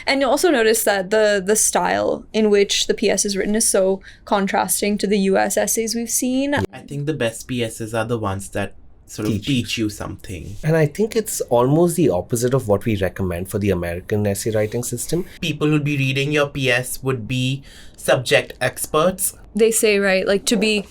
And you'll also notice that the style in which the PS is written is so contrasting to the US essays we've seen. I think the best PSs are the ones that sort of teach you something. And I think it's almost the opposite of what we recommend for the American essay writing system. People who'd be reading your PS would be subject experts. They say, right, like to be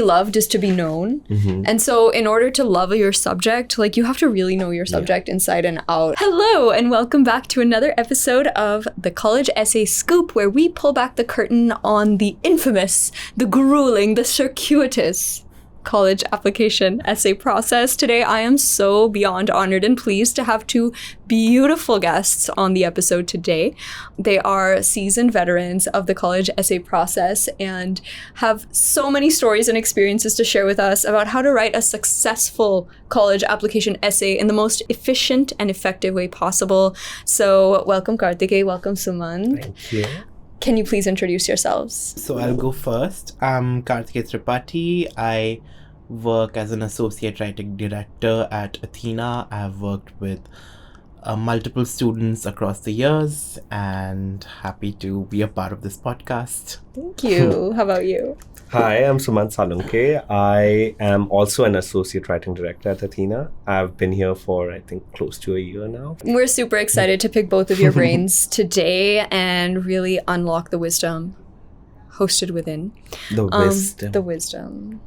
loved is to be known. And so in order to love your subject, like you have to really know your subject inside and out. Hello, and welcome back to another episode of the College Essay Scoop, where we pull back the curtain on the infamous, the grueling, the circuitous college application essay process. Today, I am so beyond honored and pleased to have two beautiful guests on the episode today. They are seasoned veterans of the college essay process and have so many stories and experiences to share with us about how to write a successful college application essay in the most efficient and effective way possible. So welcome Karthikeya, welcome Suman. Thank you. Can you please introduce yourselves? So I'll go first. I'm Karthikeya Tripathi. I work as an associate writing director at Athena. I've worked with multiple students across the years and happy to be a part of this podcast. Thank you. How about you? Hi, I'm Sumant Salunke. I am also an associate writing director at Athena. I've been here for, I think, close to a year now. We're super excited to pick both of your brains today and really unlock the wisdom hosted within. The wisdom. The wisdom.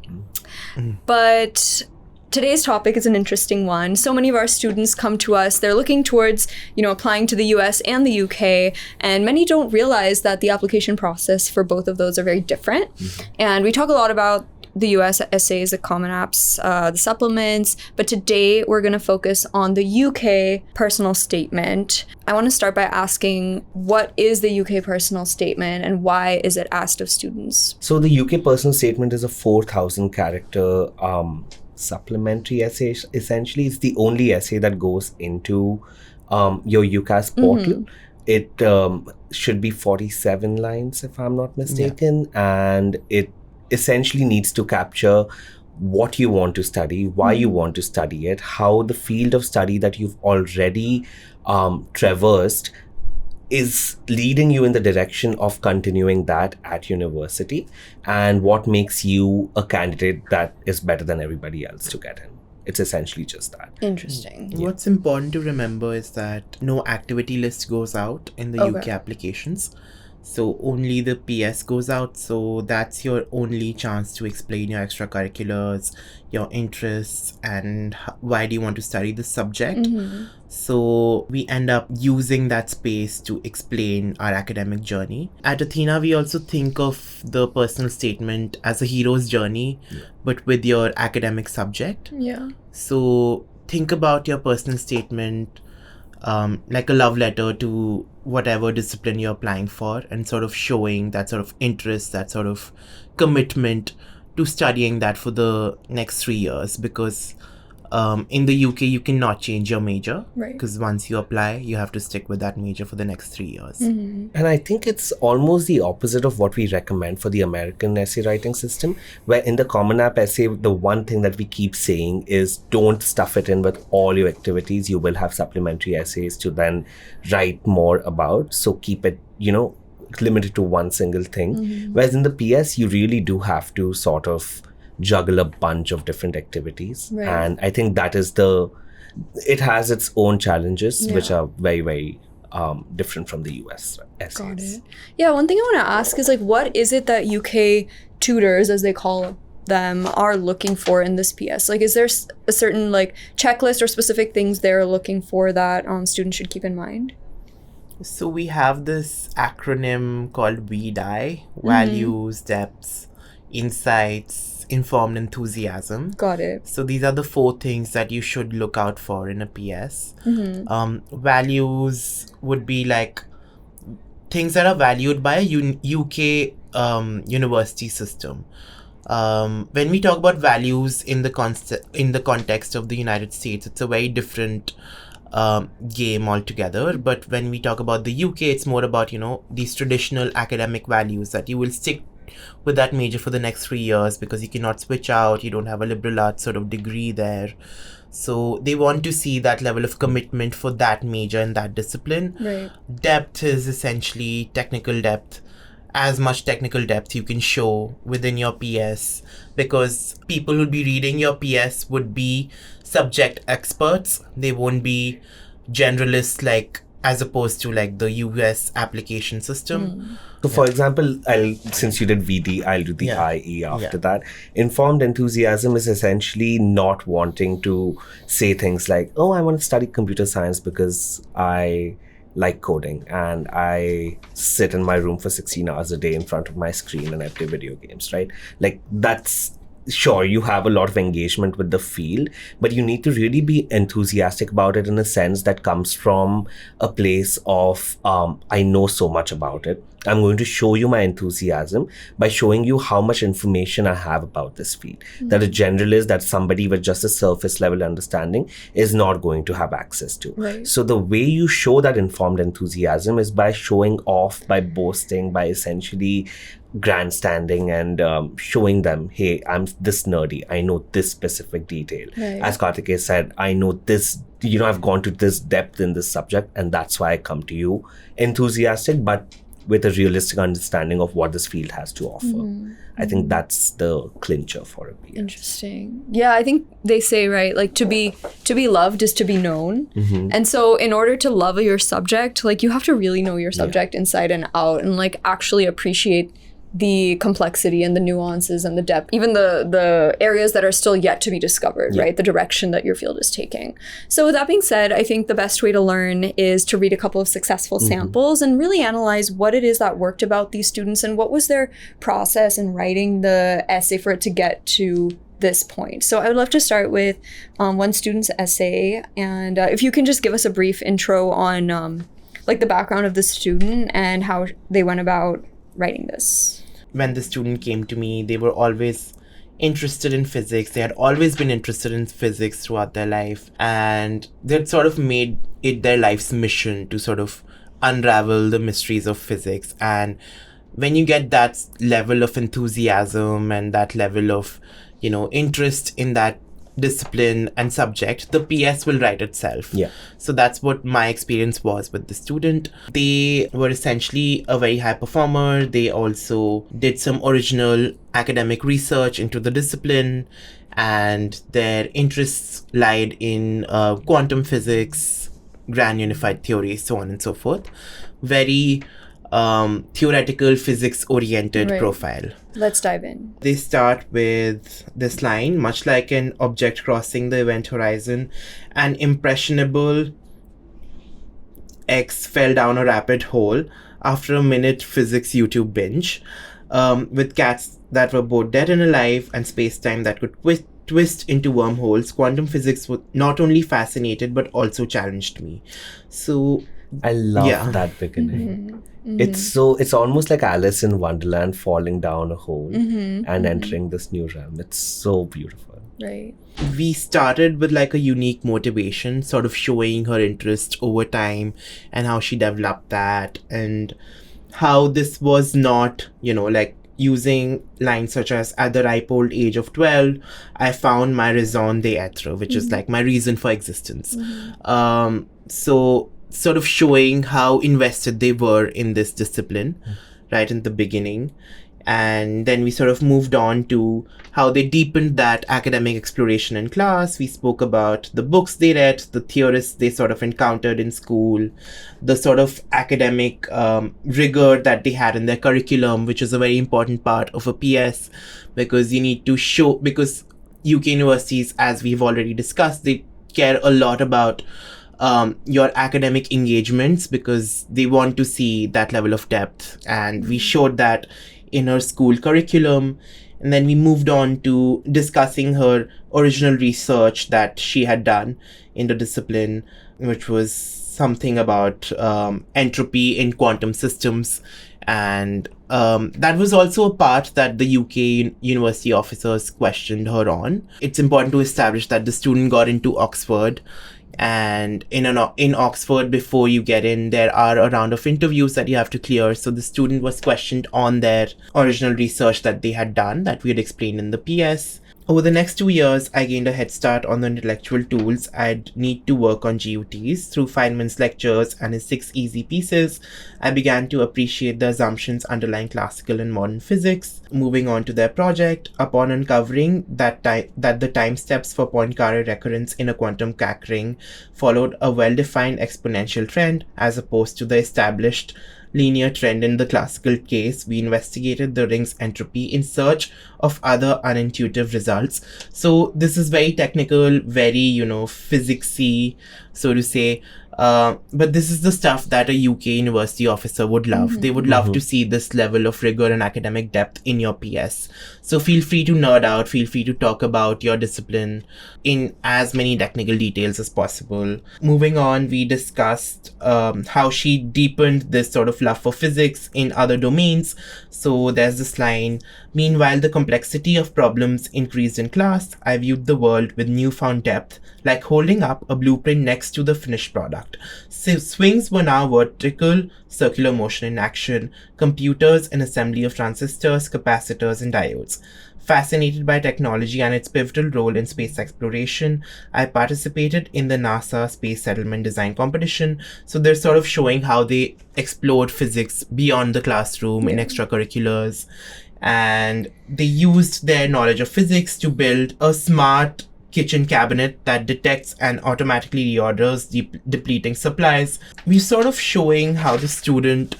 But today's topic is an interesting one. So many of our students come to us, they're looking towards, applying to the US and the UK, and many don't realize that the application process for both of those are very different. And we talk a lot about the US essays, the Common Apps, the supplements, but today we're going to focus on the UK personal statement. I want to start by asking, what is the UK personal statement and why is it asked of students? So the UK personal statement is a 4,000 character supplementary essay. Essentially, it's the only essay that goes into your UCAS portal. It should be 47 lines, if I'm not mistaken, and it essentially needs to capture what you want to study, why you want to study it, how the field of study that you've already traversed is leading you in the direction of continuing that at university, and what makes you a candidate that is better than everybody else to get in. It's essentially just that. Interesting. What's important to remember is that no activity list goes out in the UK applications. So only the PS goes out. So that's your only chance to explain your extracurriculars, your interests, and why do you want to study the subject. So we end up using that space to explain our academic journey. At Athena, we also think of the personal statement as a hero's journey, but with your academic subject. Yeah. So think about your personal statement like a love letter to whatever discipline you're applying for, and sort of showing that sort of interest, that sort of commitment to studying that for the next 3 years, because in the UK you cannot change your major, because once you apply you have to stick with that major for the next 3 years. And I think it's almost the opposite of what we recommend for the American essay writing system, where in the Common App essay, the one thing that we keep saying is don't stuff it in with all your activities. You will have supplementary essays to then write more about. So keep it, limited to one single thing. Whereas in the PS, you really do have to sort of juggle a bunch of different activities. And I think that is it has its own challenges, which are very, very different from the US essays. Got it. Yeah, one thing I want to ask is, what is it that UK tutors, as they call them, are looking for in this PS? Is there a certain checklist or specific things they're looking for that students should keep in mind? So we have this acronym called VDI: values, depths, insights, informed enthusiasm. Got it. So these are the 4 things that you should look out for in a PS. Values would be things that are valued by a UK university system. When we talk about values in the context of the United States, it's a very different game altogether. But when we talk about the UK, it's more about, these traditional academic values that you will stick with that major for the next 3 years because you cannot switch out. You don't have a liberal arts sort of degree there. So they want to see that level of commitment for that major and that discipline. Right. Depth is essentially technical depth, as much technical depth you can show within your PS, because people who'll be reading your PS would be subject experts. They won't be generalists, like as opposed to like the US application system. So, for example, since you did VD, I'll do the IE after that. Informed enthusiasm is essentially not wanting to say things like, oh, I want to study computer science because I like coding and I sit in my room for 16 hours a day in front of my screen and I play video games, right? Like, that's sure, you have a lot of engagement with the field, but you need to really be enthusiastic about it in a sense that comes from a place of, I know so much about it. I'm going to show you my enthusiasm by showing you how much information I have about this field. That a generalist, that somebody with just a surface level understanding is not going to have access to. Right. So the way you show that informed enthusiasm is by showing off, by boasting, by essentially grandstanding and showing them, hey, I'm this nerdy, I know this specific detail. Right. As Karthikeya said, I know this, I've gone to this depth in this subject, and that's why I come to you enthusiastic, but with a realistic understanding of what this field has to offer. I think that's the clincher for a PS. Interesting. Yeah, I think they say, right, like to be loved is to be known. And so in order to love your subject, like you have to really know your subject inside and out, and like actually appreciate the complexity and the nuances and the depth, even the areas that are still yet to be discovered, right? The direction that your field is taking. So with that being said, I think the best way to learn is to read a couple of successful samples and really analyze what it is that worked about these students and what was their process in writing the essay for it to get to this point. So I would love to start with one student's essay, and if you can just give us a brief intro on like the background of the student and how they went about writing this. When the student came to me, they were always interested in physics. They had always been interested in physics throughout their life, and they'd sort of made it their life's mission to sort of unravel the mysteries of physics. And when you get that level of enthusiasm and that level of, interest in that discipline and subject, the PS will write itself. So that's what my experience was with the student. They were essentially a very high performer. They also did some original academic research into the discipline, and their interests lied in quantum physics, grand unified theory, so on and so forth. Very theoretical physics oriented profile. Let's dive in. They start with this line: much like an object crossing the event horizon, an impressionable X fell down a rabbit hole after a minute physics YouTube binge, with cats that were both dead and alive and space-time that could twist into wormholes. Quantum physics not only fascinated but also challenged me. So I love that beginning. It's almost like Alice in Wonderland falling down a hole and entering this new realm. It's so beautiful. Right. We started with like a unique motivation, sort of showing her interest over time and how she developed that, and how this was not, like using lines such as, at the ripe old age of 12, I found my raison d'etre, which is like my reason for existence. So sort of showing how invested they were in this discipline right in the beginning. And then we sort of moved on to how they deepened that academic exploration in class. We spoke about the books they read, the theorists they sort of encountered in school, the sort of academic rigor that they had in their curriculum, which is a very important part of a PS, because you need to show, because UK universities, as we've already discussed, they care a lot about your academic engagements, because they want to see that level of depth. And we showed that in her school curriculum. And then we moved on to discussing her original research that she had done in the discipline, which was something about entropy in quantum systems. And that was also a part that the UK university officers questioned her on. It's important to establish that the student got into Oxford, and in Oxford, before you get in, there are a round of interviews that you have to clear. So the student was questioned on their original research that they had done, that we had explained in the PS. Over the next 2 years, I gained a head start on the intellectual tools I'd need to work on GUTs. Through Feynman's lectures and his 6 easy pieces, I began to appreciate the assumptions underlying classical and modern physics. Moving on to their project, upon uncovering that the time steps for Poincare recurrence in a quantum Keck ring followed a well-defined exponential trend as opposed to the established linear trend in the classical case, we investigated the ring's entropy in search of other unintuitive results. So this is very technical, very, physicsy, so to say. But this is the stuff that a UK university officer would love. They would love to see this level of rigor and academic depth in your PS. So feel free to nerd out, feel free to talk about your discipline in as many technical details as possible. Moving on, we discussed how she deepened this sort of love for physics in other domains. So there's this line, meanwhile the complexity of problems increased in class, I viewed the world with newfound depth, like holding up a blueprint next to the finished product. So swings were now vertical, circular motion in action, computers and assembly of transistors, capacitors and diodes. Fascinated by technology and its pivotal role in space exploration, I participated in the NASA Space Settlement Design Competition. So they're sort of showing how they explored physics beyond the classroom in extracurriculars. And they used their knowledge of physics to build a smart kitchen cabinet that detects and automatically reorders depleting supplies. We're sort of showing how the student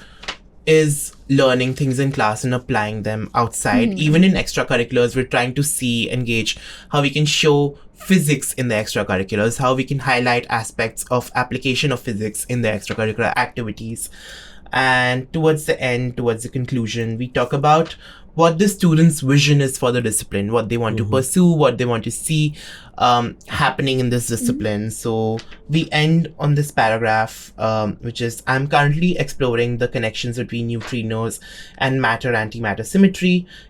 is learning things in class and applying them outside. Even in extracurriculars, we're trying to engage how we can show physics in the extracurriculars, how we can highlight aspects of application of physics in the extracurricular activities. And towards the conclusion, we talk about what the student's vision is for the discipline, what they want to pursue, what they want to see happening in this discipline. So we end on this paragraph, which is, I'm currently exploring the connections between neutrinos and matter-antimatter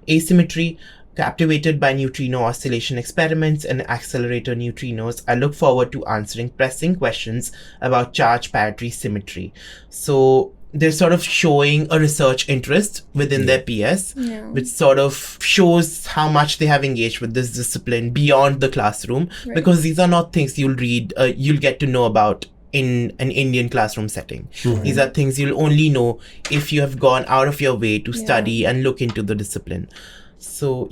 asymmetry. Captivated by neutrino oscillation experiments and accelerator neutrinos, I look forward to answering pressing questions about charge parity symmetry. So they're sort of showing a research interest within their PS, which sort of shows how much they have engaged with this discipline beyond the classroom, because these are not things you'll get to know about in an Indian classroom setting. These are things you'll only know if you have gone out of your way to study and look into the discipline. So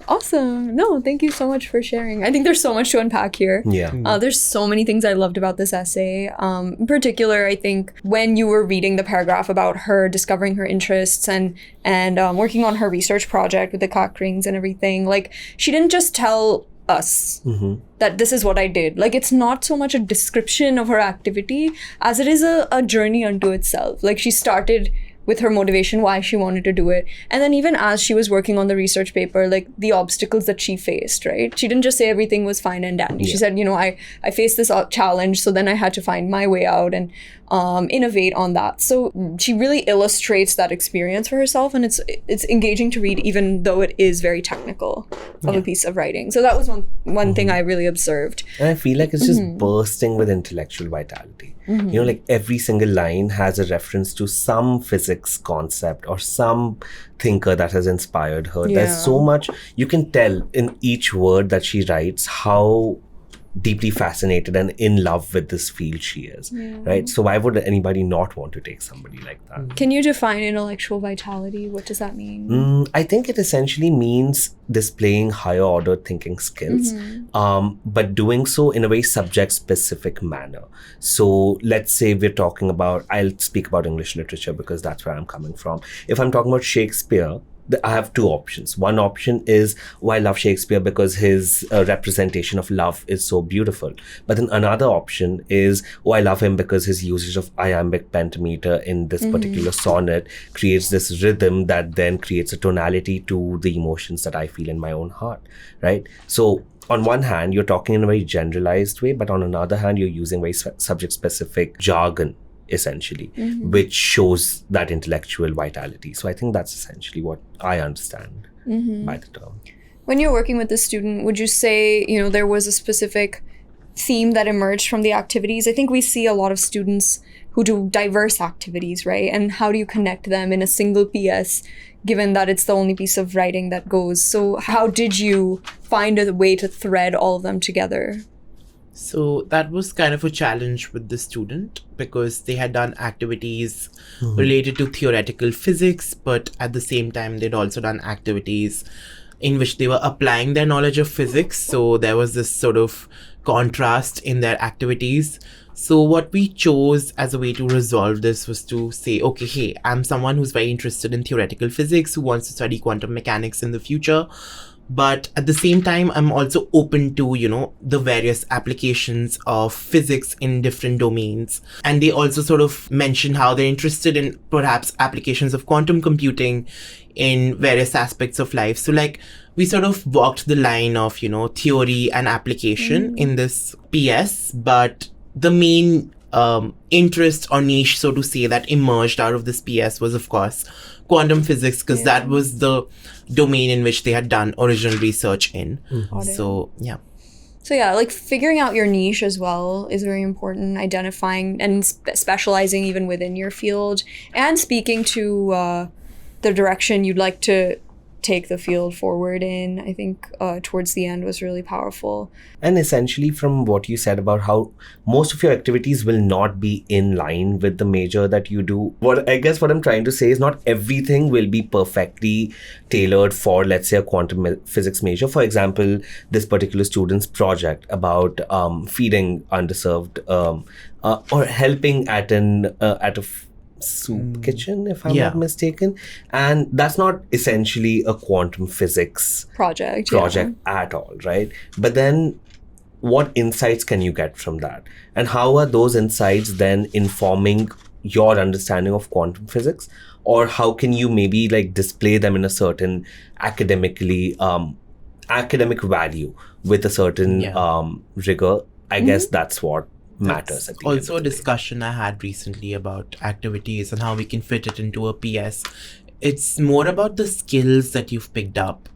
awesome. No, thank you so much for sharing. I think there's so much to unpack here. There's so many things I loved about this essay. In particular, I think when you were reading the paragraph about her discovering her interests and working on her research project with the Keck rings and everything, like, she didn't just tell us that this is what I did. Like, it's not so much a description of her activity as it is a journey unto itself. Like, she started with her motivation, why she wanted to do it. And then even as she was working on the research paper, like, the obstacles that she faced, right? She didn't just say everything was fine and dandy. She said, I faced this challenge, so then I had to find my way out and innovate on that. So she really illustrates that experience for herself, and it's engaging to read, even though it is very technical of a piece of writing. So that was one thing I really observed. And I feel like it's just bursting with intellectual vitality. Like, every single line has a reference to some physics concept or some thinker that has inspired her. There's so much you can tell in each word that she writes how deeply fascinated and in love with this field she is, right? So why would anybody not want to take somebody like that? Can you define intellectual vitality? What does that mean? I think it essentially means displaying higher order thinking skills, but doing so in a very subject specific manner. So let's say we're talking about, I'll speak about English literature because that's where I'm coming from. If I'm talking about Shakespeare, I have two options. One option is, I love Shakespeare because his representation of love is so beautiful. But then another option is, I love him because his usage of iambic pentameter in this particular sonnet creates this rhythm that then creates a tonality to the emotions that I feel in my own heart, right? So on one hand, you're talking in a very generalized way, but on another hand, you're using very subject-specific jargon, essentially, which shows that intellectual vitality. So I think that's essentially what I understand by the term. When you're working with the student, would you say, there was a specific theme that emerged from the activities? I think we see a lot of students who do diverse activities, right? And how do you connect them in a single PS, given that it's the only piece of writing that goes? So how did you find a way to thread all of them together? So that was kind of a challenge with the student because they had done activities related to theoretical physics, but at the same time, they'd also done activities in which they were applying their knowledge of physics. So there was this sort of contrast in their activities. So what we chose as a way to resolve this was to say, okay, hey, I'm someone who's very interested in theoretical physics, who wants to study quantum mechanics in the future. But at the same time, I'm also open to, the various applications of physics in different domains. And they also sort of mention how they're interested in perhaps applications of quantum computing in various aspects of life. So we sort of walked the line of, theory and application in this PS, but the main interest or niche, so to say, that emerged out of this PS was, of course, quantum physics, because that was the domain in which they had done original research in. So, yeah. So yeah, figuring out your niche as well is very important, identifying and specializing even within your field, and speaking to the direction you'd like to take the field forward in, I think towards the end was really powerful. And essentially from what you said about how most of your activities will not be in line with the major that you do. What I'm trying to say is not everything will be perfectly tailored for, let's say, a quantum physics major. For example, this particular student's project about feeding underserved or helping at a soup kitchen, if I'm not mistaken, and that's not essentially a quantum physics project at all, right? But then what insights can you get from that, and how are those insights then informing your understanding of quantum physics, or how can you maybe display them in a certain academic value with a certain rigor? I guess that's what matters. That's also a discussion I had recently about activities and how we can fit it into a PS. It's more about the skills that you've picked up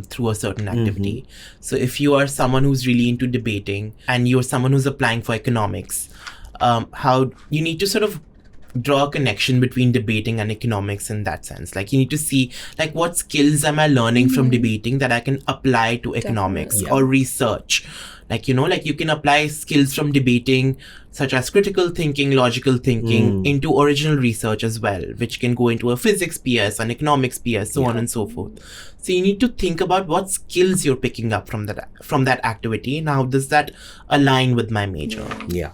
through a certain activity. So if you are someone who's really into debating and you're someone who's applying for economics, how you need to sort of draw a connection between debating and economics in that sense. You need to see what skills am I learning from debating that I can apply to economics or research. You can apply skills from debating such as critical thinking, logical thinking into original research as well, which can go into a physics PS, an economics PS, so on and so forth. So you need to think about what skills you're picking up from that activity and how does that align with my major. Yeah.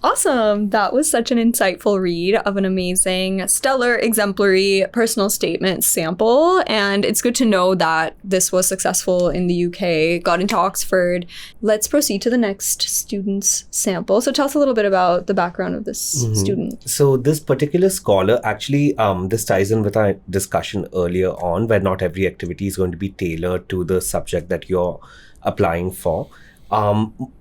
Awesome. That was such an insightful read of an amazing, stellar, exemplary personal statement sample. And it's good to know that this was successful in the UK, got into Oxford. Let's proceed to the next student's sample. So tell us a little bit about the background of this student. So this particular scholar, actually, this ties in with our discussion earlier on, where not every activity is going to be tailored to the subject that you're applying for.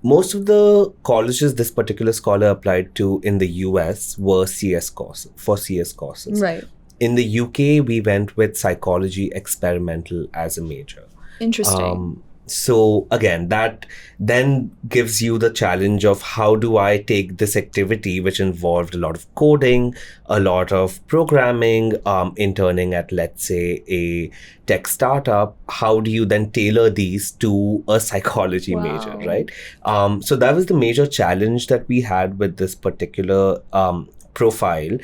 Most of the colleges this particular scholar applied to in the US were CS courses. Right. In the UK, we went with psychology experimental as a major. Interesting. So again, that then gives you the challenge of how do I take this activity, which involved a lot of coding, a lot of programming, interning at, let's say, a tech startup. How do you then tailor these to a psychology major, right? So that was the major challenge that we had with this particular profile.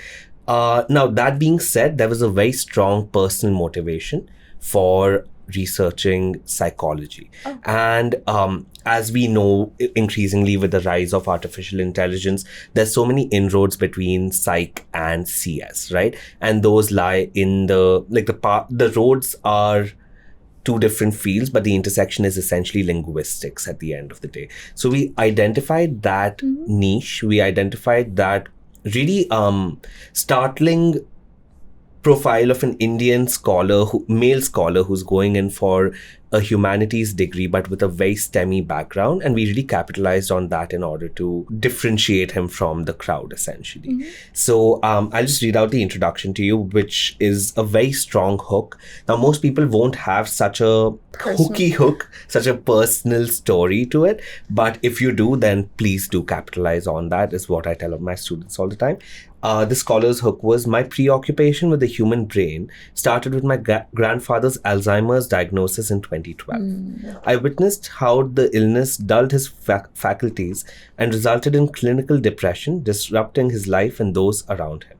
Now, that being said, there was a very strong personal motivation for researching psychology. And as we know, increasingly with the rise of artificial intelligence, there's so many inroads between psych and CS, right? And those lie in the roads are two different fields, but the intersection is essentially linguistics at the end of the day. So we identified that niche. We identified that really startling profile of an Indian scholar, male scholar who's going in for a humanities degree, but with a very STEMmy background. And we really capitalized on that in order to differentiate him from the crowd, essentially. So I'll just read out the introduction to you, which is a very strong hook. Now, most people won't have such a hooky hook, such a personal story to it. But if you do, then please do capitalize on that, is what I tell my students all the time. The scholar's hook was, my preoccupation with the human brain started with my grandfather's Alzheimer's diagnosis in 2012. I witnessed how the illness dulled his faculties and resulted in clinical depression, disrupting his life and those around him.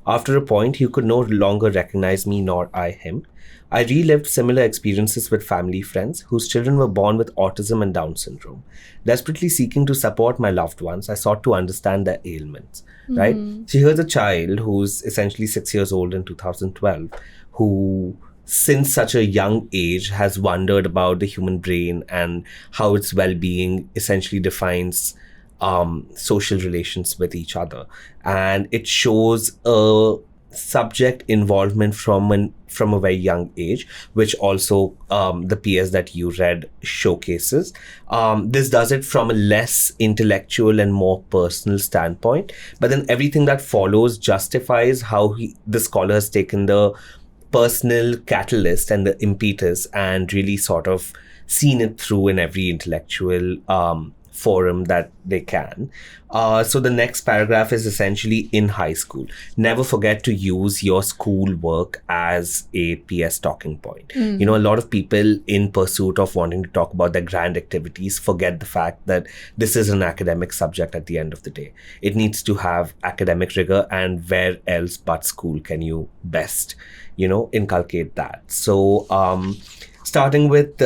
After a point, he could no longer recognize me nor I him. I relived similar experiences with family friends whose children were born with autism and Down syndrome. Desperately seeking to support my loved ones, I sought to understand their ailments, right? So here's a child who's essentially 6 years old in 2012, who since such a young age has wondered about the human brain and how its well-being essentially defines social relations with each other. And it shows a subject involvement from a very young age, which also the PS that you read showcases. This does it from a less intellectual and more personal standpoint, but then everything that follows justifies how the scholar has taken the personal catalyst and the impetus and really sort of seen it through in every intellectual forum that they can. So the next paragraph is essentially, in high school, never forget to use your school work as a PS talking point. You know, a lot of people in pursuit of wanting to talk about their grand activities forget the fact that this is an academic subject at the end of the day. It needs to have academic rigor, and where else but school can you best, inculcate that? So starting with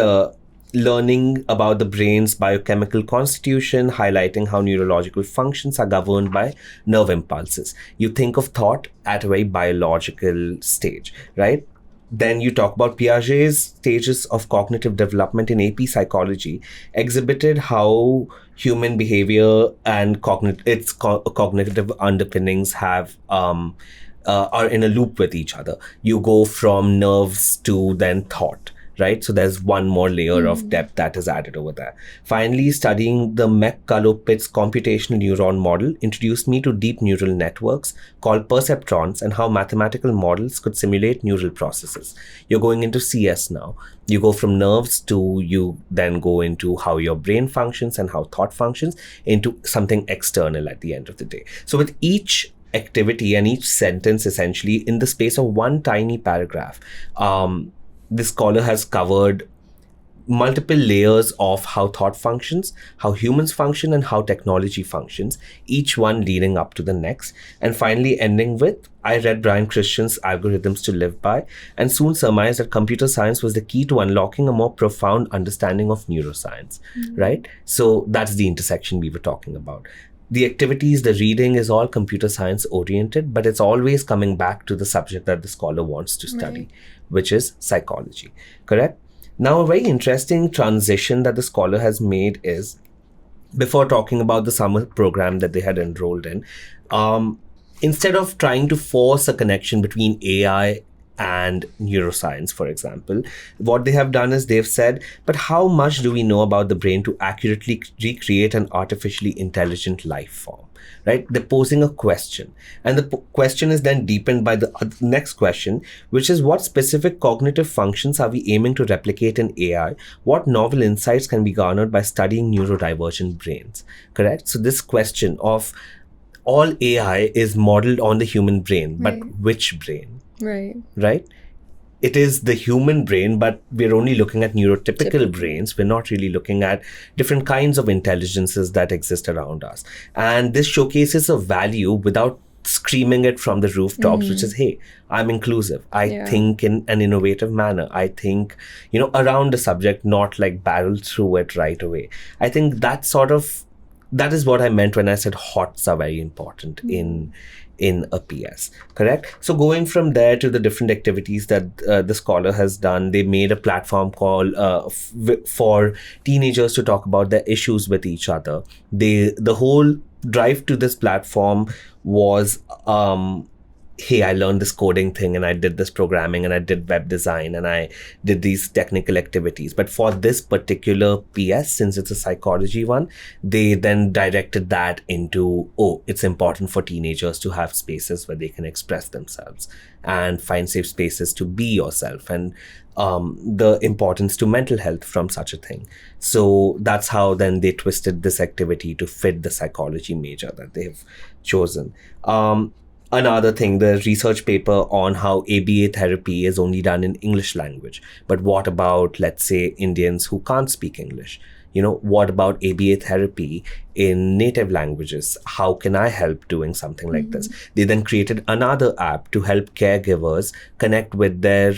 learning about the brain's biochemical constitution, highlighting how neurological functions are governed by nerve impulses. You think of thought at a very biological stage, right? Then you talk about Piaget's stages of cognitive development in AP psychology, exhibited how human behavior and its cognitive underpinnings have are in a loop with each other. You go from nerves to then thought, right? So there's one more layer of depth that is added over there. Finally, studying the McCullough-Pitts computational neuron model introduced me to deep neural networks called perceptrons and how mathematical models could simulate neural processes. You're going into CS now. You go from nerves to, you then go into how your brain functions and how thought functions, into something external at the end of the day. So with each activity and each sentence, essentially in the space of one tiny paragraph, this scholar has covered multiple layers of how thought functions, how humans function, and how technology functions, each one leading up to the next. And finally ending with, I read Brian Christian's Algorithms to Live By and soon surmised that computer science was the key to unlocking a more profound understanding of neuroscience, right? So that's the intersection we were talking about. The activities, the reading is all computer science oriented, but it's always coming back to the subject that the scholar wants to study, which is psychology, correct? Now, a very interesting transition that the scholar has made is, before talking about the summer program that they had enrolled in, instead of trying to force a connection between AI and neuroscience, for example, what they have done is they've said, but how much do we know about the brain to accurately recreate an artificially intelligent life form, right? They're posing a question, and the question is then deepened by the next question, which is, what specific cognitive functions are we aiming to replicate in AI? What novel insights can be garnered by studying neurodivergent brains, correct? So this question of all AI is modeled on the human brain, but which brain? Right? It is the human brain, but we're only looking at neurotypical brains. We're not really looking at different kinds of intelligences that exist around us. And this showcases a value without screaming it from the rooftops, which is, hey, I'm inclusive. I think in an innovative manner. I think, around the subject, not like barrel through it right away. I think that is what I meant when I said HOTs are very important in a PS, correct? So going from there to the different activities that the scholar has done, they made a platform called for teenagers to talk about their issues with each other. The whole drive to this platform was hey, I learned this coding thing and I did this programming and I did web design and I did these technical activities. But for this particular PS, since it's a psychology one, they then directed that into, it's important for teenagers to have spaces where they can express themselves and find safe spaces to be yourself, and the importance to mental health from such a thing. So that's how then they twisted this activity to fit the psychology major that they've chosen. Another thing, the research paper on how ABA therapy is only done in English language. But what about, let's say, Indians who can't speak English? What about ABA therapy in native languages? How can I help doing something like this? They then created another app to help caregivers connect with their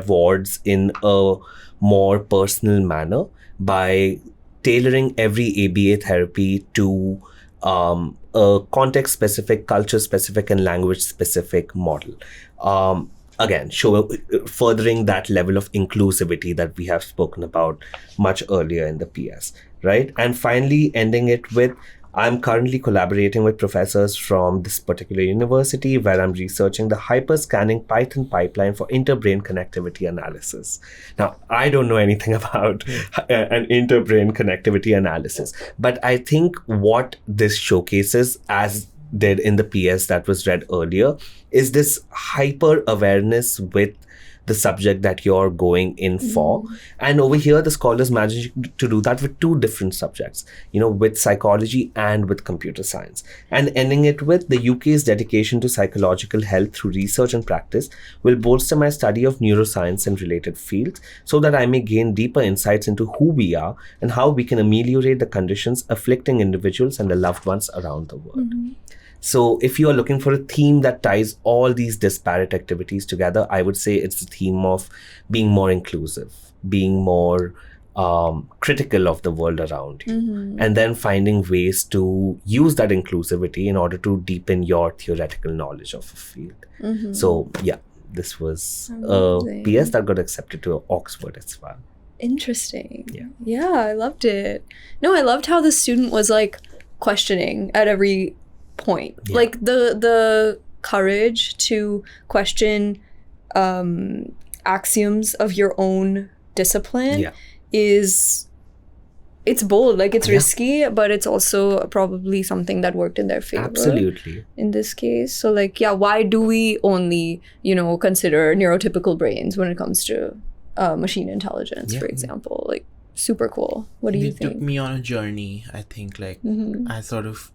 wards in a more personal manner by tailoring every ABA therapy to a context-specific, culture-specific, and language-specific model. Again, furthering that level of inclusivity that we have spoken about much earlier in the PS, right? And finally, ending it with, I'm currently collaborating with professors from this particular university where I'm researching the hyper-scanning Python pipeline for interbrain connectivity analysis. Now, I don't know anything about an interbrain connectivity analysis, but I think what this showcases, as did in the PS that was read earlier, is this hyper-awareness with the subject that you're going in for. And over here, the scholars managed to do that with two different subjects, with psychology and with computer science. And ending it with, the UK's dedication to psychological health through research and practice will bolster my study of neuroscience and related fields so that I may gain deeper insights into who we are and how we can ameliorate the conditions afflicting individuals and their loved ones around the world. So if you are looking for a theme that ties all these disparate activities together, I would say it's the theme of being more inclusive, being more critical of the world around you, and then finding ways to use that inclusivity in order to deepen your theoretical knowledge of a field. So yeah, this was a PS that got accepted to Oxford as well. Interesting. Yeah, I loved it. No, I loved how the student was like questioning at every point. Like the courage to question axioms of your own discipline it's bold, like it's risky, but it's also probably something that worked in their favor. Absolutely. In this case. So like, why do we only, consider neurotypical brains when it comes to machine intelligence, for example? Like, super cool. What do you think? It took me on a journey, I think. Like, I sort of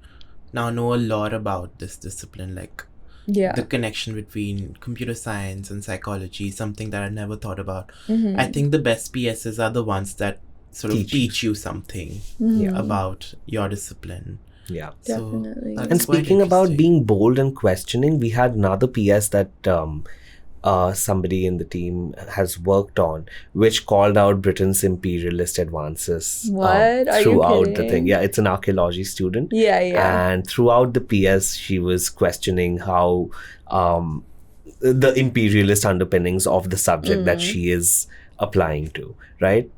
now know a lot about this discipline, like the connection between computer science and psychology, something that I never thought about. I think the best PSs are the ones that sort of teach you something about your discipline. Yeah, so definitely. And speaking about being bold and questioning, we had another PS that somebody in the team has worked on, which called out Britain's imperialist advances throughout the thing. Yeah, it's an archaeology student. And throughout the PS, she was questioning how the imperialist underpinnings of the subject that she is applying to, right?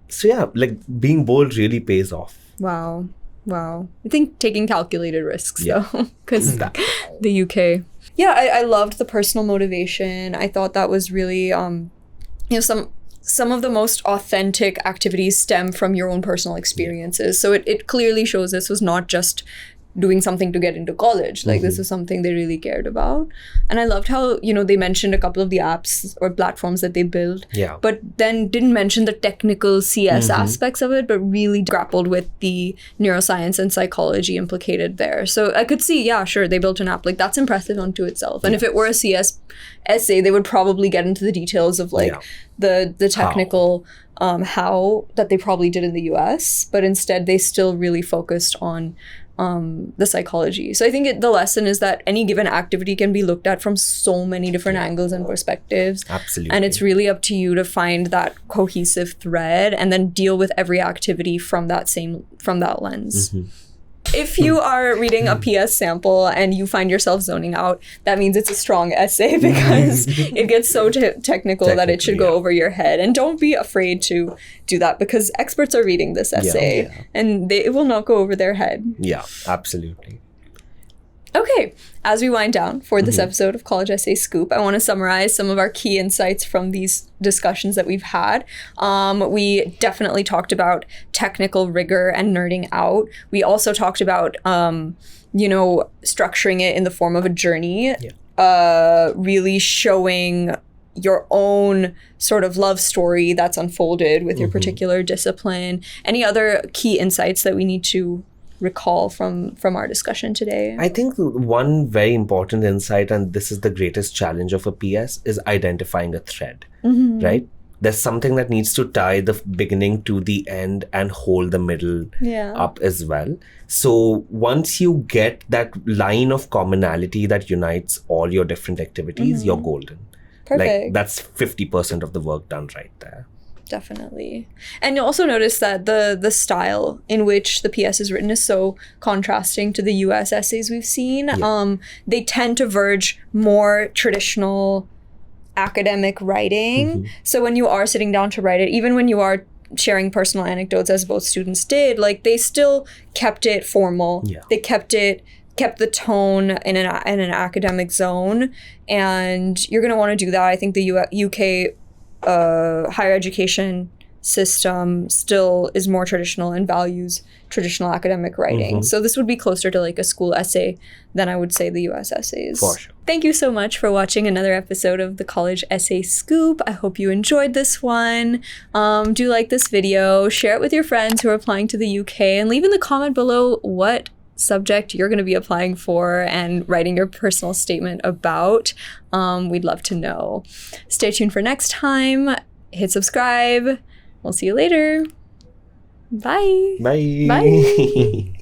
So yeah, like being bold really pays off. Wow. I think taking calculated risks though, because the UK. Yeah, I loved the personal motivation. I thought that was really, some of the most authentic activities stem from your own personal experiences. So it clearly shows this was not just doing something to get into college. Like this is something they really cared about. And I loved how, they mentioned a couple of the apps or platforms that they built, but then didn't mention the technical CS aspects of it, but really grappled with the neuroscience and psychology implicated there. So I could see, sure, they built an app. Like that's impressive unto itself. And if it were a CS essay, they would probably get into the details of like the technical how that they probably did in the US, but instead they still really focused on the psychology. So I think the lesson is that any given activity can be looked at from so many different angles and perspectives. Absolutely. And it's really up to you to find that cohesive thread and then deal with every activity from that lens. If you are reading a PS sample and you find yourself zoning out, that means it's a strong essay because it gets so technical that it should go over your head. And don't be afraid to do that because experts are reading this essay and it will not go over their head. Yeah, absolutely. Okay, as we wind down for this episode of College Essay Scoop, I want to summarize some of our key insights from these discussions that we've had. We definitely talked about technical rigor and nerding out. We also talked about, structuring it in the form of a journey, really showing your own sort of love story that's unfolded with your particular discipline. Any other key insights that we need to recall from our discussion today? I think one very important insight, and this is the greatest challenge of a PS, is identifying a thread, right? There's something that needs to tie the beginning to the end and hold the middle up as well. So once you get that line of commonality that unites all your different activities, you're golden. Perfect. Like, that's 50% of the work done right there. Definitely. And you'll also notice that the style in which the PS is written is so contrasting to the US essays we've seen. They tend to verge more traditional academic writing. So when you are sitting down to write it, even when you are sharing personal anecdotes, as both students did, like, they still kept it formal. They kept the tone in an academic zone, and you're going to want to do that. I think the UK higher education system still is more traditional and values traditional academic writing. So this would be closer to like a school essay than I would say the US essays. For sure. Thank you so much for watching another episode of the College Essay Scoop. I hope you enjoyed this one. Do like this video, share it with your friends who are applying to the UK, and leave in the comment below what subject you're going to be applying for and writing your personal statement about. We'd love to know. Stay tuned for next time. Hit subscribe. We'll see you later. Bye. Bye. Bye.